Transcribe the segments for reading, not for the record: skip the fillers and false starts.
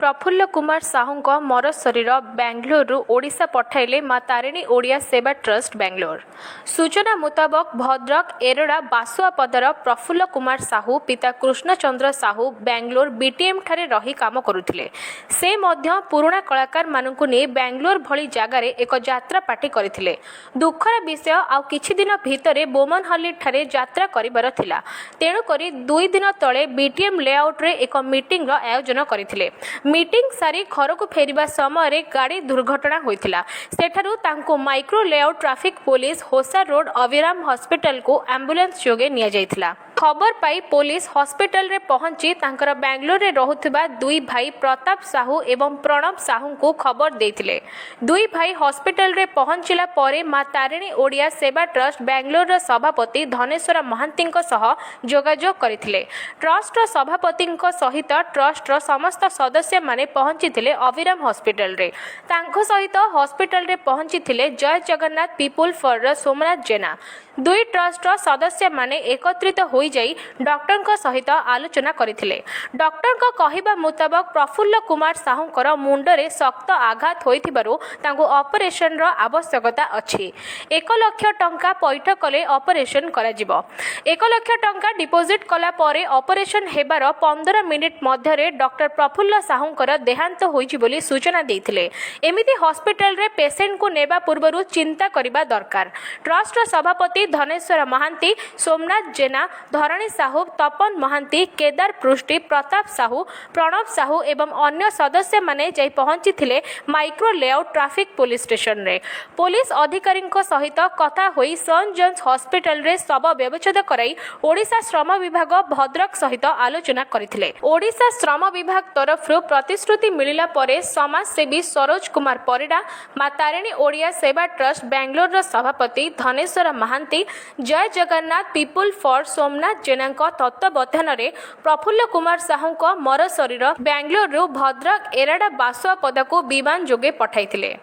प्रफुल्ल कुमार साहू मर शरीर बेंगलुरु ओडिशा पठाइले मां तारिणी ओडिया सेवा ट्रस्ट बेंगलोर। सूचना मुताबक भद्रक एरड़ा बासुआपदर प्रफुल्ल कुमार साहू पिता कृष्णचंद्र साहू बेंगलोर बीटीएम ठारे रही काम करुथिले। से मध्य पुराणा कलाकार मानकु ने बेंगलोर भली जगार एक यात्रा पार्टी करथिले। दुखर विषय आउ किछि दिन भितरे बोमनहल्ली ठारे यात्रा करिबार थिला। तेणु करी 2 दिन तले बीटीएम लेआउट रे एक मीटिंग रो आयोजन करथिले। मीटिंग सारी घर को फेरिबा समय गाड़ी दुर्घटना होइथिला। सेठारु तांको माइक्रो लेआउट ट्रैफिक पुलिस होसा रोड अविराम हॉस्पिटल को एम्बुलेंस जोगे निया जाइथिला। खबर पाई पुलिस हॉस्पिटल रे पहुंची तांकर बेंगलोर रे रहुथिबा 2 भाई प्रताप साहू एवं प्रणव साहू को खबर देथिले। 2 भाई हॉस्पिटल रे पहुंचिला परे मां तारिणी ओडिया सेवा ट्रस्ट बेंगलोर रो सभापति धनेश्वर महांती सह जोगाजोग करथिले। ट्रस्ट रो सभापति सहित ट्रस्ट रो समस्त सदस्य माने पहुंची अविराम हॉस्पिटल रे। तांको सहित हॉस्पिटल रे पहुंची जय Jagannath people for Somnath Jena. 2 trust रो सदस्य माने एकत्रित होई जाई डॉक्टर को सहित आलोचना करथिले। डॉक्टर को कहिबा मुताबक प्रफुल्ल कुमार साहूकर मुंडरे सख्त आघात होइथिबारु तांको ऑपरेशन रो आवश्यकता अछि। 1 लाख टंका पैठ कले ऑपरेशन करा जिवो। 1 लाख टंका डिपोजिट कला परे ऑपरेशन हेबार 15 मिनिट मध्यरे डॉक्टर प्रफुल्ल साहूकर देहांत होइछि बोली सूचना देथिले। एमिति हॉस्पिटल रे पेशेंट को नेबा पूर्वरु चिंता करिबा दरकार। ट्रस्ट रो सभापति धनेश्वर महांती, सोमनाथ जेना, धरणी साहू, तपन महांती, केदार पृष्टि, प्रताप साहू, प्रणव साहू एवं अन्य सदस्य माने जाई पहुंची थिले micro layout traffic police station रे। पुलिस अधिकारी सहित कथा होई सन जॉन्स हॉस्पिटल रे शव व्यवच्छेद कराई ओडिशा श्रम विभाग भद्रक सहित आलोचना करथिले। ओडिशा श्रम विभाग तरफ प्रतिश्रुति मिलिला परे समाजसेवी सरोज कुमार परिडा, मां तारिणी ओडिया सेवा ट्रस्ट बेंगलोर सभापति धनेश्वर महांती, जय जगन्नाथ पीपुल फॉर सोमनाथ जेना तत्वावधान में प्रफुल्ल कुमार साहू मर शरीर बेंगलोर भद्रक एरड़ा बासुआपदा को विमान जोगे पठाइथिले।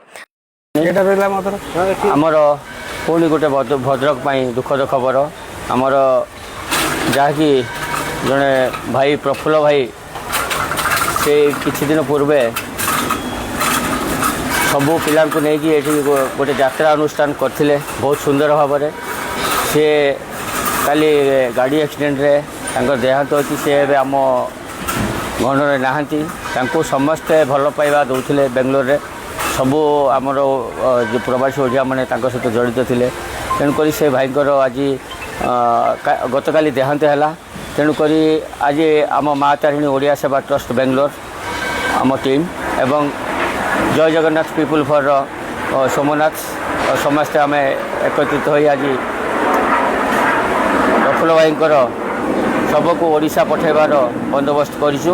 आमर पुणी गोटे भद्रक दुखद खबर आमर जहाँकि जड़े भाई प्रफुल्ल भाई से किछि दिन पूर्वे सबू पिला नहीं गोटे यात्रा अनुष्ठान करते बहुत सुंदर भाव में सी काली गाड़ी एक्सीडेंट रे देहांत होती सी आम गणर नहांती समस्ते भल पाइबा दौले बेंगलोर रे सबू आमर जो प्रवासी ओडिया मैंने सहित जड़ित थे। तेणुक से भाई आज गतकाली देहांत है। तेणुक आज आम माँ तारिणी ओडिया सेवा ट्रस्ट बेंगलोर आम टीम एवं जय जगन्नाथ पीपुल फॉर सोमनाथ समस्ते आम एकत्रित हो आज प्रफुल्ल भाईंकर सबको ओडिशा पठाइबार बंदोबस्त करिछु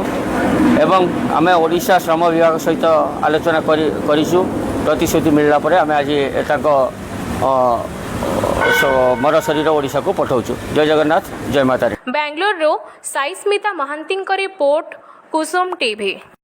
एवं आम ओडिशा श्रम विभाग सहित आलोचना करिछु। प्रतिश्रुति मिलला परे आम आज मर शरीर ओडिशा को पठाउछु। जय जगन्नाथ, जय माता। बेंगलोर रो साई स्मिता महांती रिपोर्ट, कुसुम टीवी।